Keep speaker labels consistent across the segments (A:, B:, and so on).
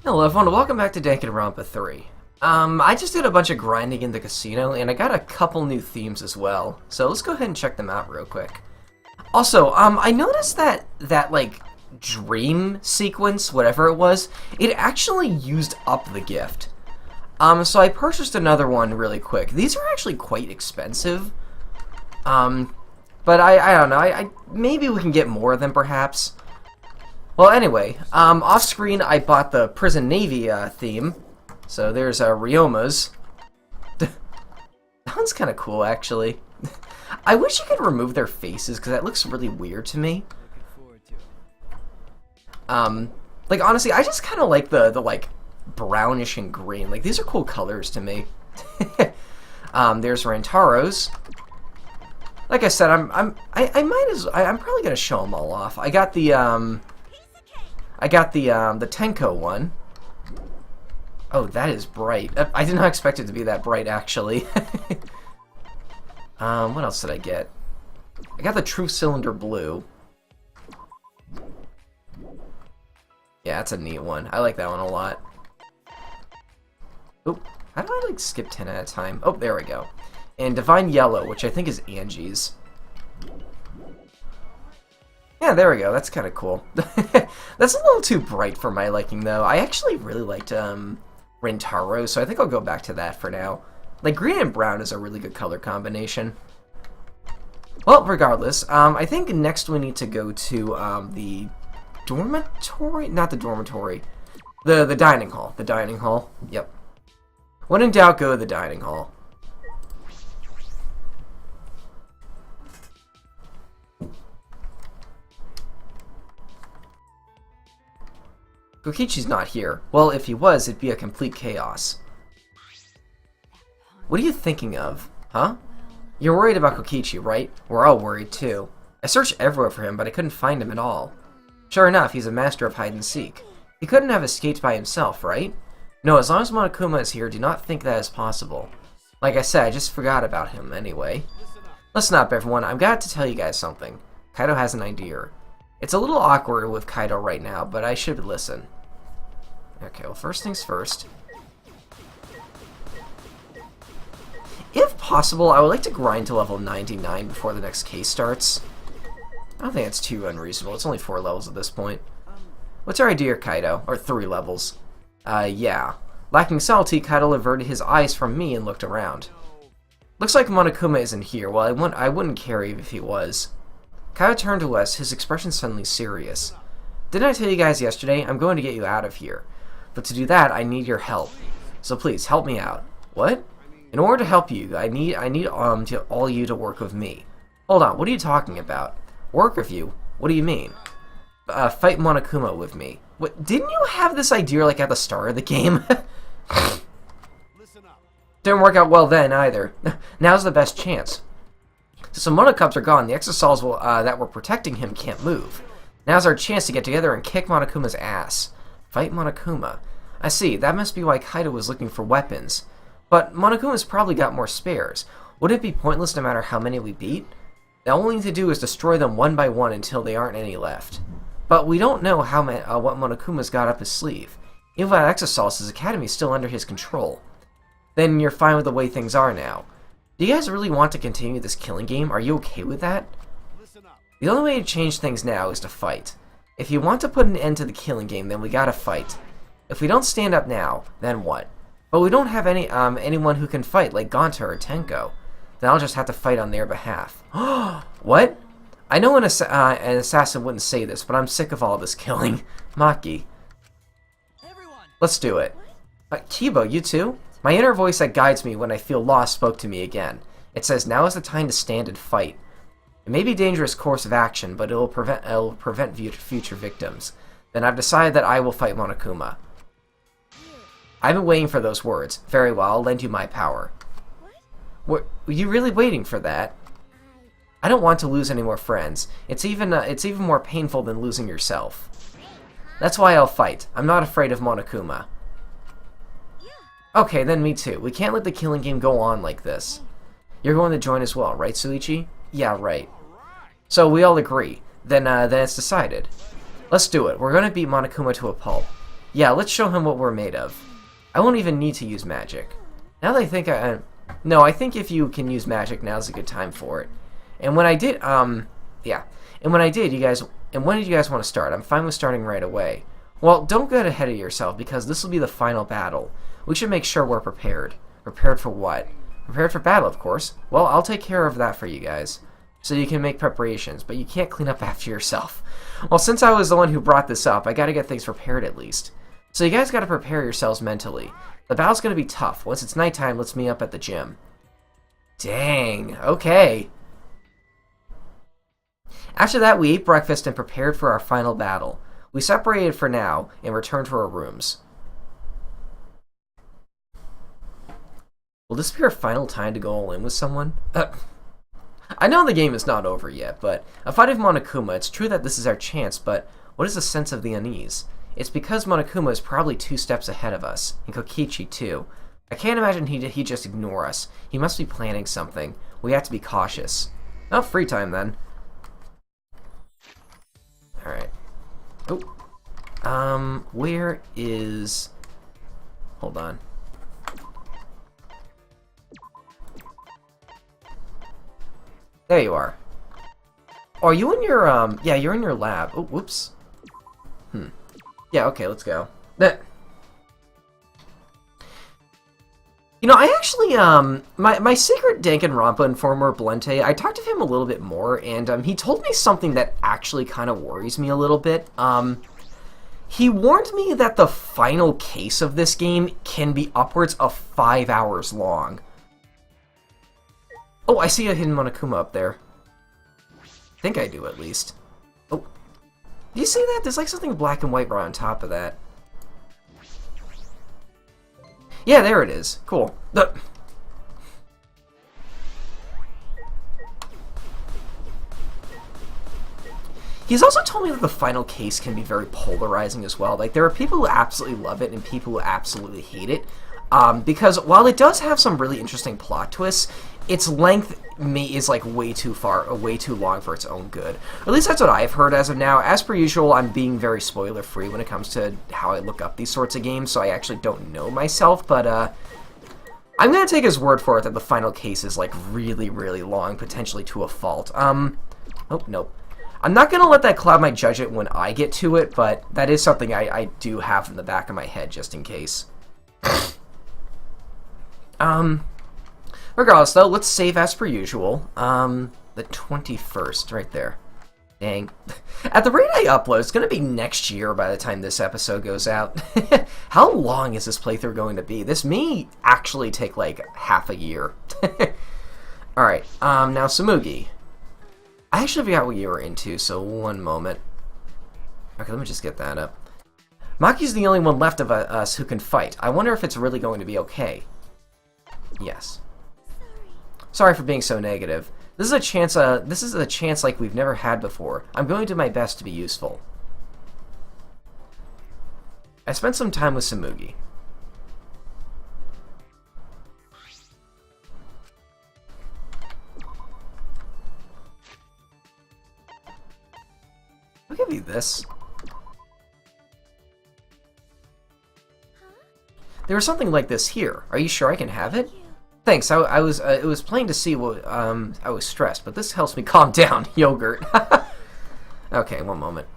A: Hello everyone, welcome back to Danganronpa 3. I just did a bunch of grinding in the casino, and I got a couple new themes as well. So let's go ahead and check them out real quick. Also, I noticed that like, dream sequence, whatever it was, it actually used up the gift. So I purchased another one really quick. These are actually quite expensive. But I don't know, maybe we can get more of them perhaps. Well, anyway, off screen I bought the Prison Navy theme. So there's Ryoma's. That one's kind of cool, actually. I wish you could remove their faces, because that looks really weird to me. Like, honestly, I just kind of like the like, brownish and green. Like, these are cool colors to me. There's Rantaro's. Like I said, I'm probably gonna show them all off. I got the Tenko one. Oh, that is bright. I did not expect it to be that bright, actually. What else did I get? I got the True Cylinder Blue. Yeah, that's a neat one. I like that one a lot. Oop, how do I, like, skip 10 at a time? Oh, there we go. And Divine Yellow, which I think is Angie's. Yeah, there we go. That's kind of cool. That's a little too bright for my liking, though. I actually really liked Rintaro, so I think I'll go back to that for now. Like, green and brown is a really good color combination. Well, regardless, I think next we need to go to the dormitory? Not the dormitory. The dining hall. The dining hall. Yep. When in doubt, go to the dining hall. Kokichi's not here. Well, if he was, it'd be a complete chaos. What are you thinking of? Huh? You're worried about Kokichi, right? We're all worried, too. I searched everywhere for him, but I couldn't find him at all. Sure enough, he's a master of hide-and-seek. He couldn't have escaped by himself, right? No, as long as Monokuma is here, do not think that is possible. Like I said, I just forgot about him, anyway. Listen up, everyone. I've got to tell you guys something. Kaido has an idea. It's a little awkward with Kaido right now, but I should listen. Okay, well, first things first. If possible, I would like to grind to level 99 before the next case starts. I don't think that's too unreasonable. It's only 4 levels at this point. What's our idea, Kaido? Or 3 levels. Yeah. Lacking subtlety, Kaido averted his eyes from me and looked around. Looks like Monokuma isn't here. Well, I wouldn't care if he was. Kaido turned to us, his expression suddenly serious. Didn't I tell you guys yesterday? I'm going to get you out of here. But to do that, I need your help. So please, help me out. What? In order to help you, I need all you to work with me. Hold on, what are you talking about? Work with you? What do you mean? Fight Monokuma with me. What? Didn't you have this idea like at the start of the game? Didn't work out well then either. Now's the best chance. Since the Monokubs are gone, the Exosols that were protecting him can't move. Now's our chance to get together and kick Monokuma's ass. Fight Monokuma. I see, that must be why Kaido was looking for weapons. But Monokuma's probably got more spares. Would it be pointless no matter how many we beat? The only thing to do is destroy them one by one until there aren't any left. But we don't know how what Monokuma's got up his sleeve. Even without Exosols, his academy is still under his control. Then you're fine with the way things are now. Do you guys really want to continue this killing game? Are you okay with that? The only way to change things now is to fight. If you want to put an end to the killing game, then we gotta fight. If we don't stand up now, then what? But we don't have anyone who can fight, like Gonta or Tenko. Then I'll just have to fight on their behalf. What? I know an assassin wouldn't say this, but I'm sick of all this killing. Maki. Let's do it. Kibo, you too? My inner voice that guides me when I feel lost spoke to me again. It says now is the time to stand and fight. It may be a dangerous course of action, but it'll prevent future victims. Then I've decided that I will fight Monokuma. I've been waiting for those words. Very well, I'll lend you my power. Were you really waiting for that? I don't want to lose any more friends. It's even more painful than losing yourself. That's why I'll fight. I'm not afraid of Monokuma. Okay, then me too. We can't let the killing game go on like this. You're going to join as well, right, Suichi? Yeah, right. So we all agree. Then it's decided. Let's do it. We're gonna beat Monokuma to a pulp. Yeah, let's show him what we're made of. I won't even need to use magic. Now that I think no, I think if you can use magic, now's a good time for it. And when I did, yeah. And when I did, when did you guys want to start? I'm fine with starting right away. Well, don't get ahead of yourself, because this will be the final battle. We should make sure we're prepared. Prepared for what? Prepared for battle, of course. Well, I'll take care of that for you guys. So you can make preparations, but you can't clean up after yourself. Well, since I was the one who brought this up, I gotta get things prepared at least. So you guys gotta prepare yourselves mentally. The battle's gonna be tough. Once it's nighttime, let's meet up at the gym. Dang, okay. After that, we ate breakfast and prepared for our final battle. We separated for now and returned to our rooms. Will this be our final time to go all in with someone? I know the game is not over yet, but a fight with Monokuma, it's true that this is our chance, but what is the sense of the unease? It's because Monokuma is probably 2 steps ahead of us, and Kokichi too. I can't imagine he'd just ignore us. He must be planning something. We have to be cautious. Oh, free time then. Alright. Oh. Where is... Hold on. There you are. Oh, are you in your, yeah, you're in your lab. Oh, whoops. Yeah, okay, let's go. You know, I actually, my secret Danganronpa informer, Blente, I talked to him a little bit more, and, he told me something that actually kind of worries me a little bit. He warned me that the final case of this game can be upwards of 5 hours long. Oh, I see a hidden Monokuma up there. I think I do, at least. Oh. Do you see that? There's like something black and white right on top of that. Yeah, there it is. Cool. He's also told me that the final case can be very polarizing as well. Like, there are people who absolutely love it and people who absolutely hate it. Because while it does have some really interesting plot twists, its length is like way too long for its own good. Or at least that's what I've heard as of now. As per usual, I'm being very spoiler free when it comes to how I look up these sorts of games, so I actually don't know myself, but I'm gonna take his word for it that the final case is like really, really long, potentially to a fault. Oh, nope. I'm not gonna let that cloud my judgment when I get to it, but that is something I do have in the back of my head just in case. Regardless, though, let's save as per usual. The 21st, right there. Dang. At the rate I upload, it's going to be next year by the time this episode goes out. How long is this playthrough going to be? This may actually take, like, half a year. Alright, now Samugi. I actually forgot what you were into, so one moment. Okay, let me just get that up. Maki's the only one left of us who can fight. I wonder if it's really going to be okay. Yes. Sorry for being so negative. This is a chance like we've never had before. I'm going to do my best to be useful. I spent some time with Samugi. I'll give you this. There was something like this here. Are you sure I can have it? Thanks. I was. It was plain to see what. I was stressed, but this helps me calm down. Yogurt. Okay, one moment.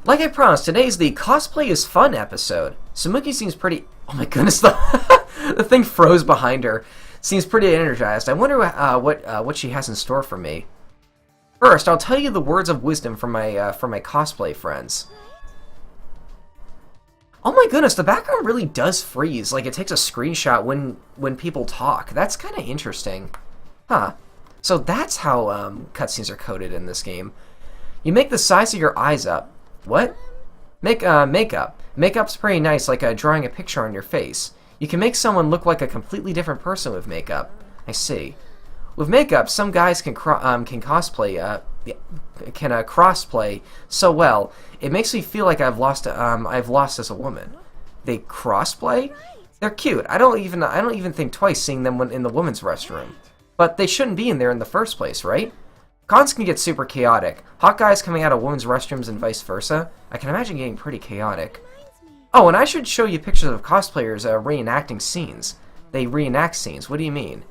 A: Like I promised, today's the Cosplay is Fun episode. Samugi seems pretty... Oh my goodness, the thing froze behind her. Seems pretty energized. I wonder what she has in store for me. First, I'll tell you the words of wisdom from my cosplay friends. Oh my goodness, the background really does freeze. Like, it takes a screenshot when people talk. That's kind of interesting. Huh. So that's how cutscenes are coded in this game. You make the size of your eyes up. What? Makeup. Makeup's pretty nice, like drawing a picture on your face. You can make someone look like a completely different person with makeup. I see. With makeup, some guys can cosplay, crossplay so well. It makes me feel like I've lost as a woman. They crossplay? They're cute. I don't even think twice seeing them in the women's restroom. But they shouldn't be in there in the first place, right? Cons can get super chaotic. Hot guys coming out of women's restrooms and vice versa. I can imagine getting pretty chaotic. Oh, and I should show you pictures of cosplayers reenacting scenes. They reenact scenes. What do you mean?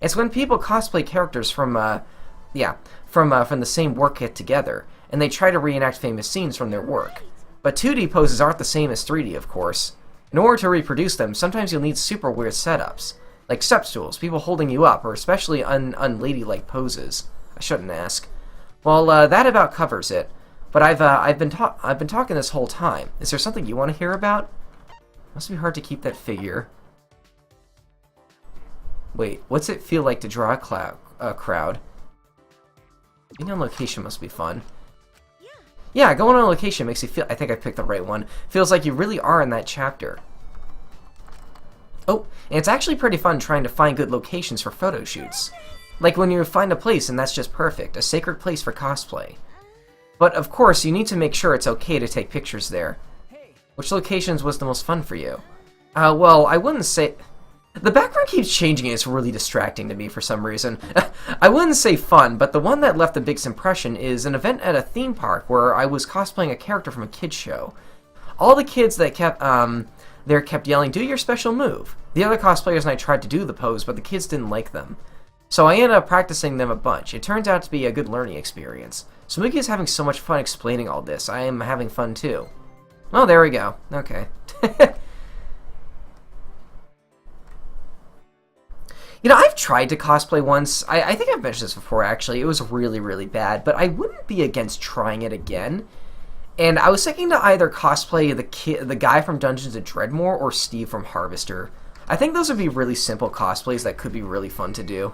A: It's when people cosplay characters from the same work kit together, and they try to reenact famous scenes from their work. But 2D poses aren't the same as 3D, of course. In order to reproduce them, sometimes you'll need super weird setups, like step stools, people holding you up, or especially unladylike poses. I shouldn't ask. Well, that about covers it. But I've been talking this whole time. Is there something you want to hear about? Must be hard to keep that figure. Wait, what's it feel like to draw a crowd? Being on location must be fun. Yeah, going on location makes you feel... I think I picked the right one. Feels like you really are in that chapter. Oh, and it's actually pretty fun trying to find good locations for photo shoots. Like when you find a place and that's just perfect, a sacred place for cosplay. But of course, you need to make sure it's okay to take pictures there. Which locations was the most fun for you? Well, I wouldn't say... The background keeps changing and it's really distracting to me for some reason. I wouldn't say fun, but the one that left the biggest impression is an event at a theme park where I was cosplaying a character from a kid's show. All the kids that kept yelling, "Do your special move." The other cosplayers and I tried to do the pose, but the kids didn't like them. So I ended up practicing them a bunch. It turns out to be a good learning experience. Samuki is having so much fun explaining all this. I am having fun too. Oh, there we go. Okay. You know, I've tried to cosplay once. I think I've mentioned this before, actually. It was really, really bad, but I wouldn't be against trying it again. And I was thinking to either cosplay the guy from Dungeons & Dreadmore or Steve from Harvester. I think those would be really simple cosplays that could be really fun to do.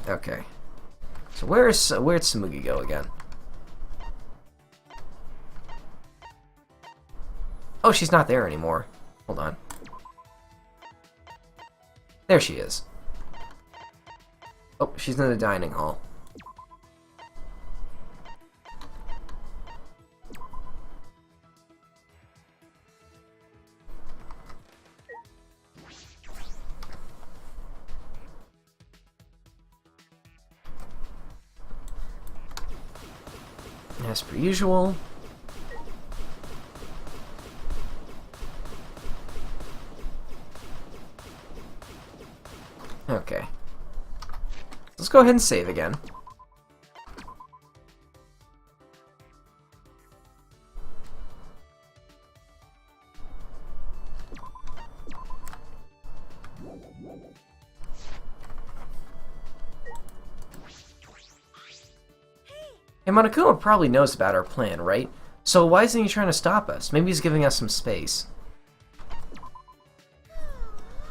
A: Okay. So where'd Samugi go again? Oh, she's not there anymore. Hold on. There she is. Oh, she's in the dining hall. As per usual. Okay. Let's go ahead and save again. Hey, Monokuma probably knows about our plan, right? So why isn't he trying to stop us? Maybe he's giving us some space.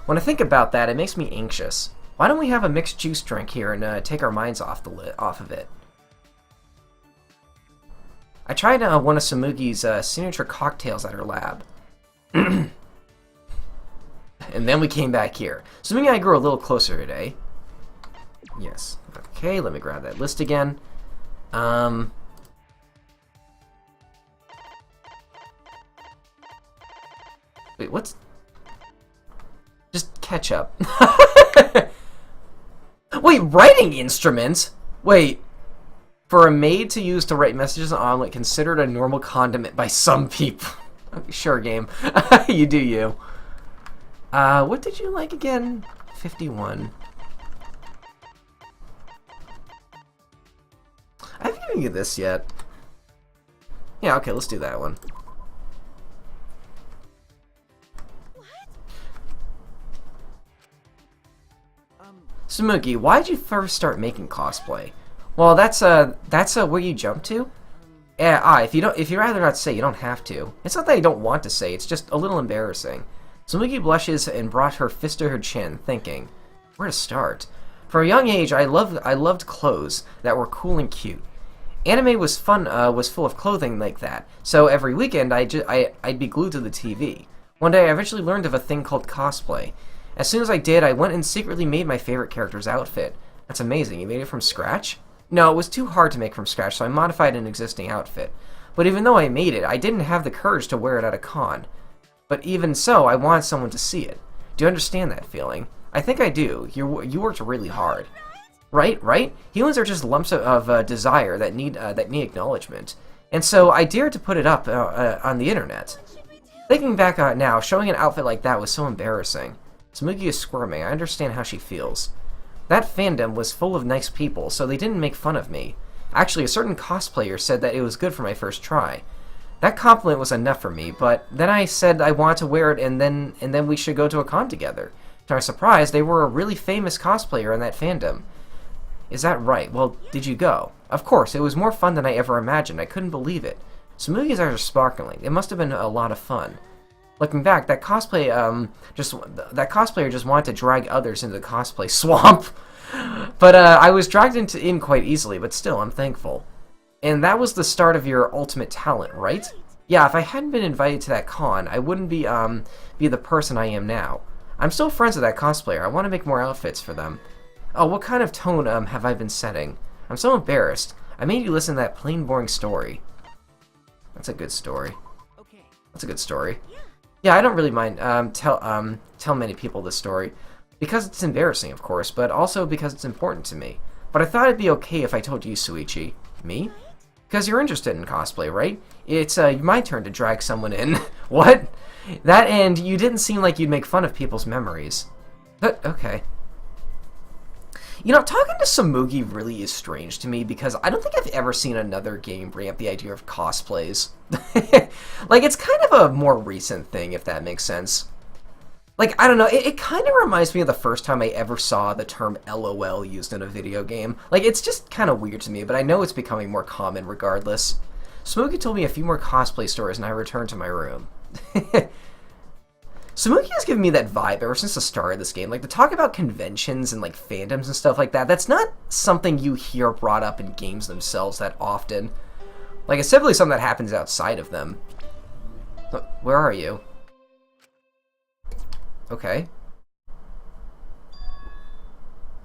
A: When I think about that, it makes me anxious. Why don't we have a mixed juice drink here and take our minds off of it? I tried one of Samugi's signature cocktails at her lab. And then we came back here. Samugi and I grew a little closer today. Yes. Okay, let me grab that list again. Wait, what's... Just catch up. Wait, writing instruments? Wait. For a maid to use to write messages on an omelet considered a normal condiment by some people. Sure, game. You do you. What did you like again? 51. I haven't given you this yet. Yeah, okay, let's do that one. Samugi, why did you first start making cosplay? Well, that's where you jump to? Yeah, if you'd rather not say, you don't have to. It's not that I don't want to say, it's just a little embarrassing. Samugi blushes and brought her fist to her chin, thinking, where to start? From a young age, I loved clothes that were cool and cute. Anime was fun, was full of clothing like that, so every weekend I'd be glued to the TV. One day I eventually learned of a thing called cosplay. As soon as I did, I went and secretly made my favorite character's outfit. That's amazing. You made it from scratch? No, it was too hard to make from scratch, so I modified an existing outfit. But even though I made it, I didn't have the courage to wear it at a con. But even so, I wanted someone to see it. Do you understand that feeling? I think I do. You worked really hard. Right? Humans are just lumps of desire that need acknowledgement. And so I dared to put it up on the internet. Thinking back on it now, showing an outfit like that was so embarrassing. Tsumugi is squirming. I understand how she feels. That fandom was full of nice people, so they didn't make fun of me. Actually, a certain cosplayer said that it was good for my first try. That compliment was enough for me, but then I said I wanted to wear it and then we should go to a con together. To our surprise, they were a really famous cosplayer in that fandom. Is that right? Well, did you go? Of course, it was more fun than I ever imagined. I couldn't believe it. Tsumugi's eyes are sparkling. It must have been a lot of fun. Looking back, that cosplayer just wanted to drag others into the cosplay swamp. But I was dragged in quite easily, but still, I'm thankful. And that was the start of your ultimate talent, right? Yeah, if I hadn't been invited to that con, I wouldn't be the person I am now. I'm still friends with that cosplayer. I want to make more outfits for them. Oh, what kind of tone have I been setting? I'm so embarrassed. I made you listen to that plain, boring story. That's a good story. That's a good story. Yeah, I don't really mind tell many people this story. Because it's embarrassing, of course, but also because it's important to me. But I thought it'd be okay if I told you, Shuichi. Me? Because you're interested in cosplay, right? It's my turn to drag someone in. What? That, and you didn't seem like you'd make fun of people's memories. But, okay. You know, talking to Tsumugi really is strange to me because I don't think I've ever seen another game bring up the idea of cosplays. Like, it's kind of a more recent thing, if that makes sense. Like, I don't know, it kind of reminds me of the first time I ever saw the term LOL used in a video game. Like, it's just kind of weird to me, but I know it's becoming more common regardless. Tsumugi told me a few more cosplay stories and I returned to my room. Tsumugi has given me that vibe ever since the start of this game. Like, to talk about conventions and, like, fandoms and stuff like that, that's not something you hear brought up in games themselves that often. Like, it's simply something that happens outside of them. Where are you? Okay.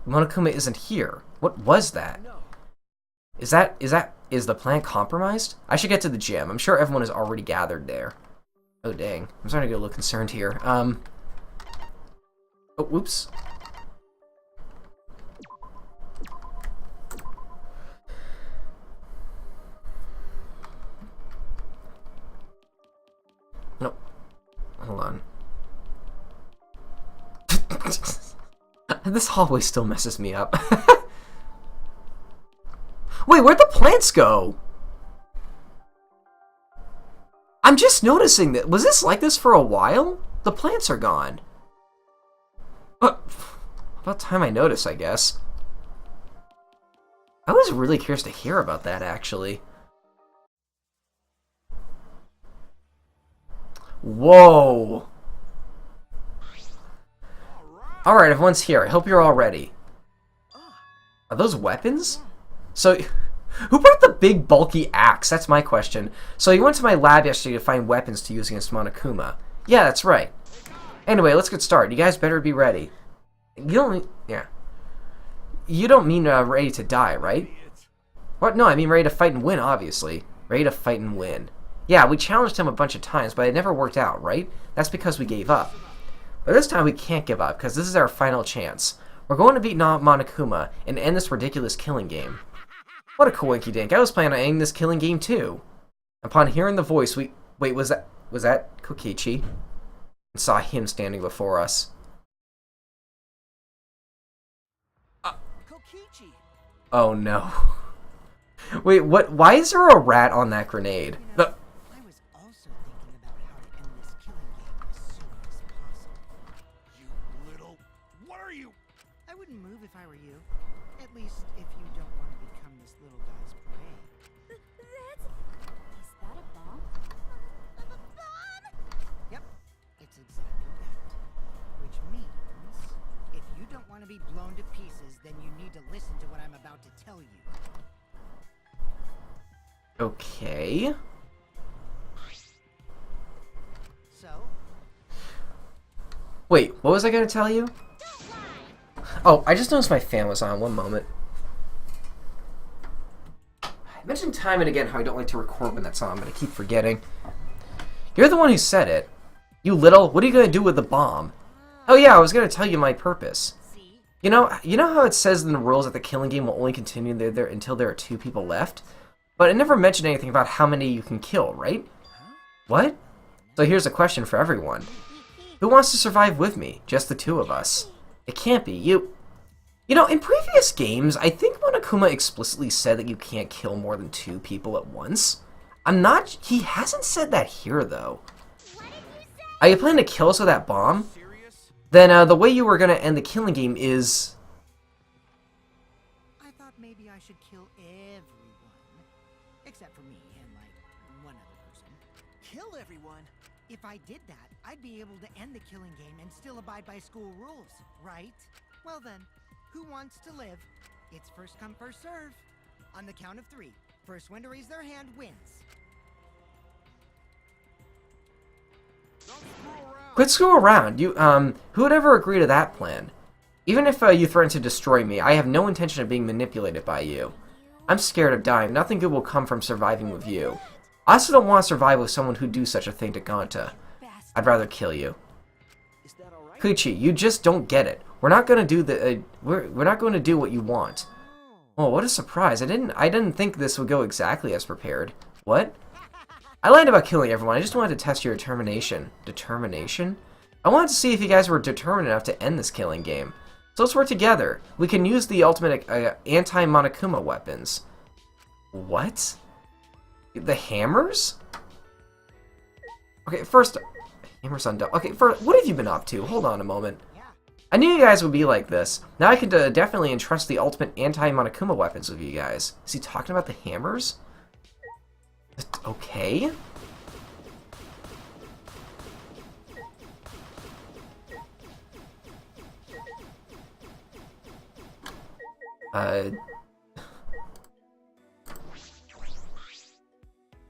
A: Monokuma isn't here. What was that? Is the plant compromised? I should get to the gym. I'm sure everyone is already gathered there. Oh, dang. I'm starting to get a little concerned here. Oh, whoops. Nope. Hold on. This hallway still messes me up. Wait, where'd the plants go? I'm just noticing that. Was this like this for a while? The plants are gone. About time I noticed, I guess. I was really curious to hear about that, actually. Whoa. Alright, everyone's here. I hope you're all ready. Are those weapons? So, who brought the big, bulky axe? That's my question. So you went to my lab yesterday to find weapons to use against Monokuma. Yeah, that's right. Anyway, let's get started. You guys better be ready. You don't... Yeah. You don't mean ready to die, right? What? No, I mean ready to fight and win, obviously. Ready to fight and win. Yeah, we challenged him a bunch of times, but it never worked out, right? That's because we gave up. But this time we can't give up, because this is our final chance. We're going to beat Monokuma and end this ridiculous killing game. What a coinkydink. I was planning on ending this killing game too. Upon hearing the voice, we... Wait, was that Kokichi? And saw him standing before us.
B: Kokichi.
A: Oh no. Wait, what? Why is there a rat on that grenade?
B: I was also thinking about how to end this killing game as soon as possible.
C: You little... What are you?
B: I wouldn't move if I were you. At least if you don't want to become this little guy's prey.
D: Is that a bomb? A bomb?
B: Yep, it's exactly that. Which means, if you don't want to be blown to pieces, then you need to listen to what I'm about to tell you.
A: Okay.
B: So?
A: Wait, what was I gonna tell you? Oh, I just noticed my fan was on. One moment. I mentioned time and again how I don't like to record when that's on, but I keep forgetting. You're the one who said it. You little, what are you gonna do with the bomb? Oh yeah, I was gonna tell you my purpose.
B: See?
A: You know how it says in the rules that the killing game will only continue there until there are 2 people left? But it never mentioned anything about how many you can kill, right? What? So here's a question for everyone. Who wants to survive with me? Just the 2 of us. It can't be. You know, in previous games, I think Monokuma explicitly said that you can't kill more than 2 people at once. He hasn't said that here, though. Are you planning to kill us with that bomb?
C: Serious?
A: Then the way you were gonna end the killing game is...
B: I thought maybe I should kill everyone. Except for me and, like, one other person.
C: Kill everyone?
B: If I did that, I'd be able to end the killing game and still abide by school rules, right? Well then, who wants to live? It's first come, first serve. On the count of 3, first one to raise their hand wins.
C: Don't screw around.
A: Quit screw around. Who would ever agree to that plan? Even if you threaten to destroy me, I have no intention of being manipulated by you. I'm scared of dying. Nothing good will come from surviving with you. I also don't want to survive with someone who'd do such a thing to Ganta. I'd rather kill you.
C: Is that all right?
A: Kokichi, you just don't get it. We're not going to do the we're not going to do what you want. Oh, what a surprise. I didn't think this would go exactly as prepared. What? I lied about killing everyone. I just wanted to test your determination. Determination? I wanted to see if you guys were determined enough to end this killing game. So let's work together. We can use the ultimate anti-Monokuma weapons. What? The hammers? Okay, first... Hammers undone. Okay, first, what have you been up to? Hold on a moment. I knew you guys would be like this. Now I could definitely entrust the ultimate anti-Monokuma weapons with you guys. Is he talking about the hammers? Okay.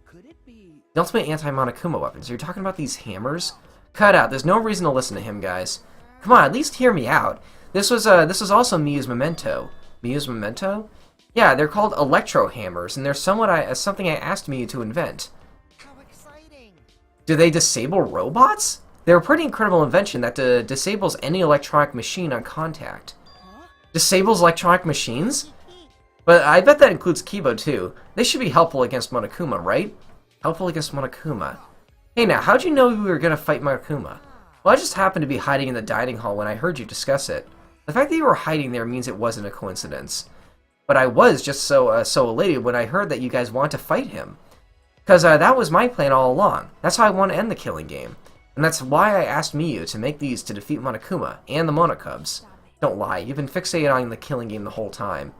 C: Could it be?
A: The ultimate anti-Monokuma weapons. You're talking about these hammers? Cut out. There's no reason to listen to him, guys. Come on, at least hear me out. This was also Miyu's memento. Miyu's memento? Yeah, they're called electro hammers, and they're something I asked Miyu to invent.
B: How exciting!
A: Do they disable robots? They're a pretty incredible invention that disables any electronic machine on contact. Disables electronic machines? But I bet that includes Kibo too. They should be helpful against Monokuma, right? Helpful against Monokuma. Hey now, how'd you know we were gonna fight Monokuma? Well, I just happened to be hiding in the dining hall when I heard you discuss it. The fact that you were hiding there means it wasn't a coincidence. But I was just so elated when I heard that you guys want to fight him. Because that was my plan all along. That's how I want to end the killing game. And that's why I asked Miyu to make these to defeat Monokuma and the Monokubs. Don't lie, you've been fixated on the killing game the whole time.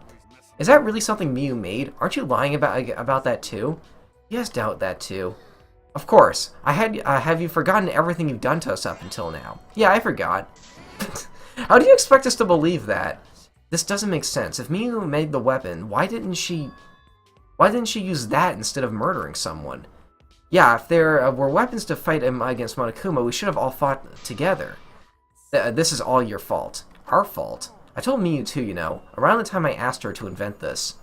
A: Is that really something Miyu made? Aren't you lying about that too? You guys doubt that too. Of course. Have you forgotten everything you've done to us up until now? Yeah, I forgot. How do you expect us to believe that? This doesn't make sense. If Miyu made the weapon, why didn't she use that instead of murdering someone? Yeah, if there were weapons to fight him against Monokuma, we should have all fought together. This is all your fault. Our fault. I told Miyu too, you know, around the time I asked her to invent this.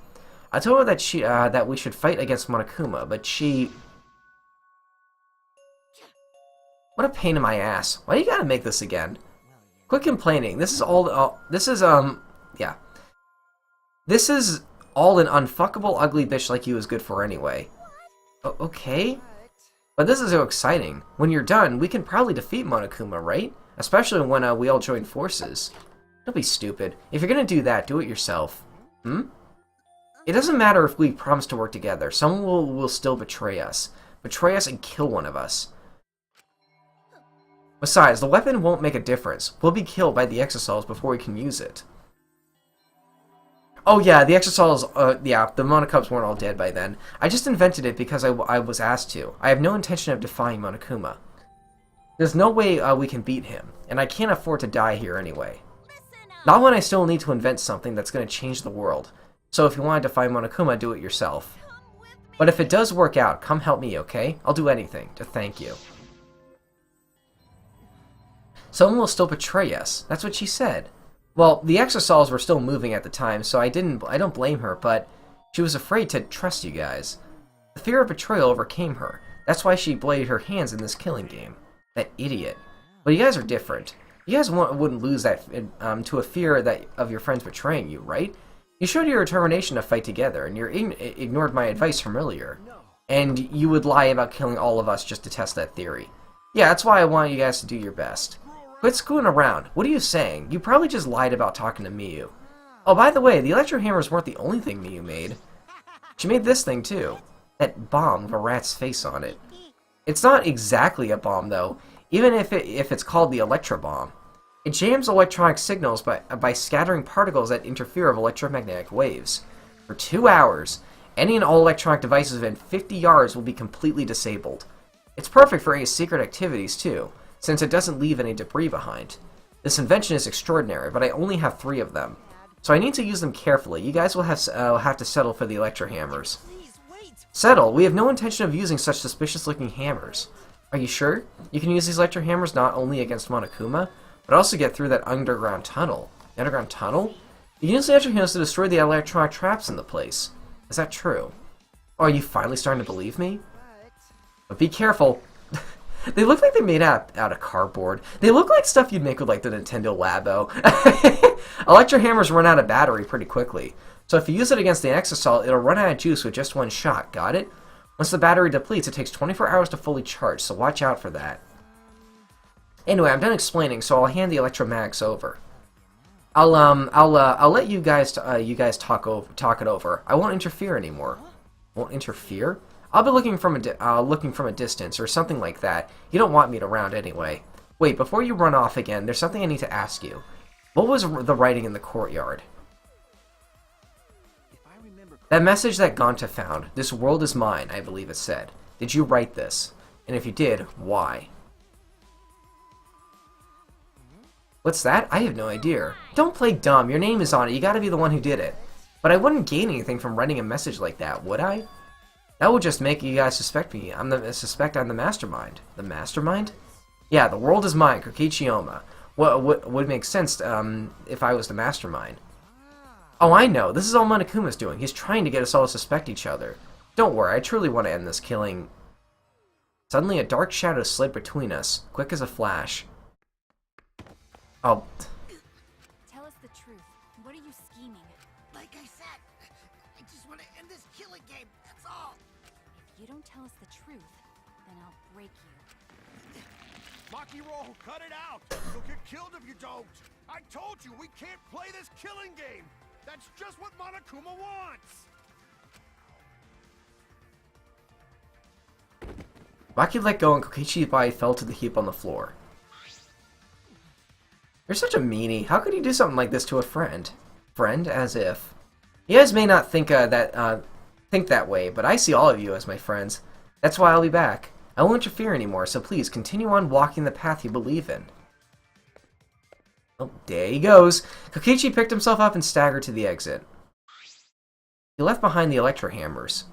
A: I told her that that we should fight against Monokuma, but she... What a pain in my ass. Why you gotta make this again? Quit complaining. This is all... This is an unfuckable ugly bitch like you is good for anyway. Okay? But this is so exciting. When you're done, we can probably defeat Monokuma, right? Especially when we all join forces. Don't be stupid. If you're gonna do that, do it yourself. Hmm? It doesn't matter if we promise to work together. Someone will still betray us. Betray us and kill one of us. Besides, the weapon won't make a difference. We'll be killed by the exosols before we can use it. Oh yeah, the exosols, yeah, the Monokubs weren't all dead by then. I just invented it because I was asked to. I have no intention of defying Monokuma. There's no way we can beat him, and I can't afford to die here anyway. Not when I still need to invent something that's going to change the world. So if you want to defy Monokuma, do it yourself. But if it does work out, come help me, okay? I'll do anything to thank you. Someone will still betray us. That's what she said. Well, the exosols were still moving at the time, so I don't blame her, but she was afraid to trust you guys. The fear of betrayal overcame her. That's why she bladed her hands in this killing game. That idiot. But you guys are different. You guys wouldn't lose that to a fear that of your friends betraying you, right? You showed your determination to fight together, and you ignored my advice from earlier. And you would lie about killing all of us just to test that theory. Yeah, that's why I want you guys to do your best. Quit screwing around. What are you saying? You probably just lied about talking to Miyu. Oh, by the way, the electro hammers weren't the only thing Miyu made. She made this thing, too. That bomb with a rat's face on it. It's not exactly a bomb, though, even if it's called the Electro Bomb. It jams electronic signals by scattering particles that interfere with electromagnetic waves. For 2 hours, any and all electronic devices within 50 yards will be completely disabled. It's perfect for any secret activities, too, since it doesn't leave any debris behind. This invention is extraordinary, but I only have 3 of them. So I need to use them carefully. You guys will have to settle for the electro hammers. Settle? We have no intention of using such suspicious-looking hammers. Are you sure? You can use these electro hammers not only against Monokuma, but also get through that underground tunnel. The underground tunnel? You can use the electro hammers to destroy the electronic traps in the place. Is that true? Oh, are you finally starting to believe me? But be careful. They look like they're made out of cardboard. They look like stuff you'd make with like the Nintendo Labo. Electro hammers run out of battery pretty quickly. So if you use it against the Exosol, it'll run out of juice with just 1 shot. Got it? Once the battery depletes, it takes 24 hours to fully charge, so watch out for that. Anyway, I'm done explaining, so I'll hand the electromags over. I'll let you guys talk it over. I won't interfere anymore. Won't interfere? I'll be looking from a distance or something like that. You don't want me around anyway. Wait, before you run off again, there's something I need to ask you. What was the writing in the courtyard? That message that Gonta found. This world is mine, I believe it said. Did you write this? And if you did, why? What's that? I have no idea. Don't play dumb. Your name is on it. You gotta be the one who did it. But I wouldn't gain anything from writing a message like that, would I? That would just make you guys suspect me. Suspect I'm the mastermind. The mastermind? Yeah, the world is mine, Kokichi Oma. What would make sense if I was the mastermind? Oh, I know. This is all Monokuma's doing. He's trying to get us all to suspect each other. Don't worry, I truly want to end this killing. Suddenly, a dark shadow slid between us, quick as a flash. Oh.
D: Tell us the truth. What are you scheming?
B: Like I said, I just want to end this killing game, that's all.
D: If you don't tell us the truth, then I'll break you.
C: Makiro, cut it out! You'll get killed if you don't! I told you, we can't play this killing game! That's just what Monokuma wants!
A: Maki let go and Kokichi's body fell to the heap on the floor. You're such a meanie. How could you do something like this to a friend? Friend? As if. You guys may not think that way, but I see all of you as my friends. That's why I'll be back. I won't interfere anymore, so please continue on walking the path you believe in. Oh, there he goes. Kokichi picked himself up and staggered to the exit. He left behind the electro hammers.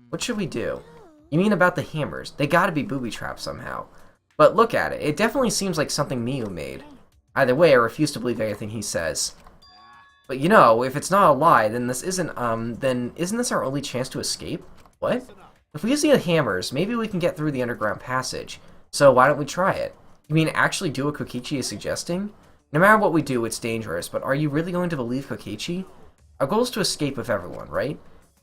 A: What should we do? You mean about the hammers? They gotta be booby trapped somehow. But look at it. It definitely seems like something Miyu made. Either way, I refuse to believe anything he says. But you know, if it's not a lie, then isn't this our only chance to escape? What? If we use the hammers, maybe we can get through the underground passage. So why don't we try it? You mean actually do what Kokichi is suggesting? No matter what we do, it's dangerous, but are you really going to believe Kokichi? Our goal is to escape with everyone, right?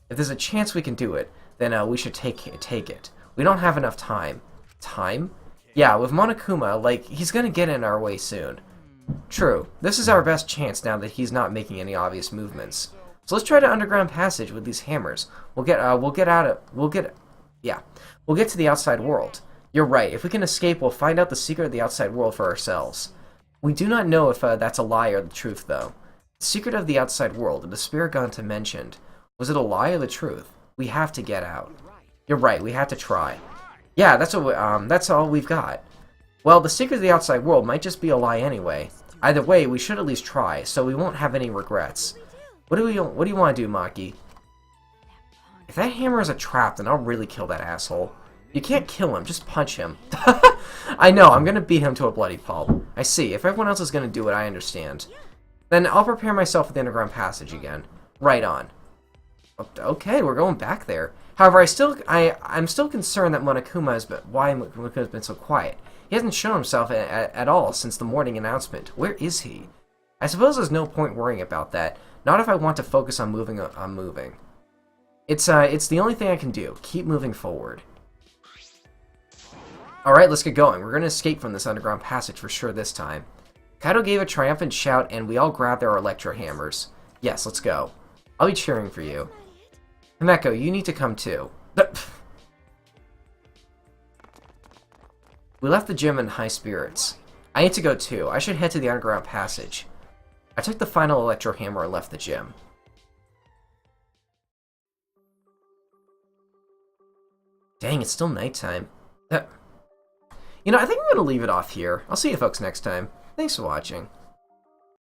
A: If there's a chance we can do it, then we should take it. We don't have enough time. Time? Yeah, with Monokuma, like, he's gonna get in our way soon. True. This is our best chance now that he's not making any obvious movements. So let's try the underground passage with these hammers. We'll get to the outside world. You're right. If we can escape, we'll find out the secret of the outside world for ourselves. We do not know if that's a lie or the truth, though. The secret of the outside world, the spirit Gonta mentioned. Was it a lie or the truth? We have to get out. You're right. We have to try. Yeah, that's all we've got. Well, the secret of the outside world might just be a lie anyway. Either way, we should at least try, so we won't have any regrets. What do you want to do, Maki? If that hammer is a trap, then I'll really kill that asshole. You can't kill him, just punch him. I know, I'm gonna beat him to a bloody pulp. I see, if everyone else is gonna do it, I understand. Then I'll prepare myself for the underground passage again. Right on. Okay, we're going back there. However, I'm still concerned that Monokuma has been so quiet. He hasn't shown himself at all since the morning announcement. Where is he? I suppose there's no point worrying about that. Not if I want to focus on moving. It's the only thing I can do. Keep moving forward. Alright, let's get going. We're going to escape from this underground passage for sure this time. Kaido gave a triumphant shout, and we all grabbed our electro hammers. Yes, let's go. I'll be cheering for you. Himeko, you need to come too. We left the gym in high spirits. I need to go too. I should head to the underground passage. I took the final electro hammer and left the gym. Dang, it's still nighttime. You know, I think I'm going to leave it off here. I'll see you folks next time. Thanks for watching.